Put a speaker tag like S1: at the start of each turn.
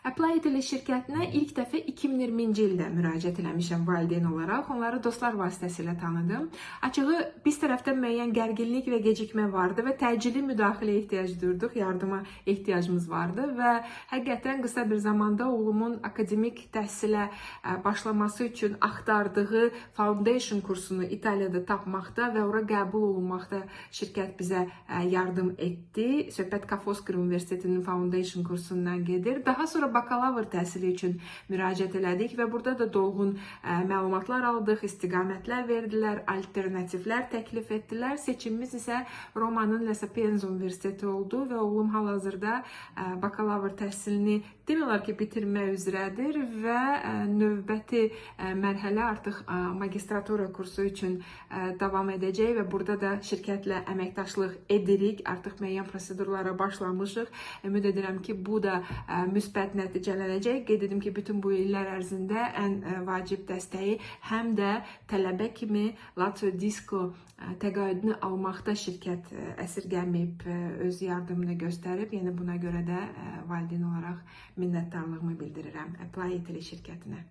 S1: Apply Italy şirkətinə ilk dəfə 2020-ci ildə müraciət eləmişəm valideyn olaraq. Onları dostlar vasitəsilə tanıdım. Açığı biz tərəfdən müəyyən gərginlik və gecikmə vardı və təcili müdaxiləyə ehtiyac duyurduq, yardıma ehtiyacımız vardı və həqiqətən qısa bir zamanda oğlumun akademik təhsilə başlaması üçün axtardığı foundation kursunu İtaliyada tapmaqda və ora qəbul olunmaqda şirkət bizə yardım etdi. Söhbət Ca' Foscari Universitetinin foundation kursundan gedir. Daha sonra bakalavr təhsili üçün müraciət elədik və burada da dolğun məlumatlar aldıq, istiqamətlər verdilər, alternativlər təklif etdilər. Seçimimiz isə Romanın La Sapienza Universiteti oldu və oğlum hal-hazırda bakalavr təhsilini demək olar ki, bitirmək üzrədir və növbəti mərhələ artıq magistratura kursu üçün davam edəcək və burada da şirkətlə əməkdaşlıq edirik. Artıq müəyyən prosedurlara başlamışıq. Ümid edirəm ki, bu da müsbət nəticələnəcək. Qeyd edim ki, bütün bu illər ərzində ən vacib dəstəyi həm də tələbə kimi Lazio Disco təqaüdünü almaqda şirkət əsirgəməyib öz yardımını göstərib. Yəni buna görə də valideyn olaraq minnətdarlığımı bildirirəm Apply Italy şirkətinə.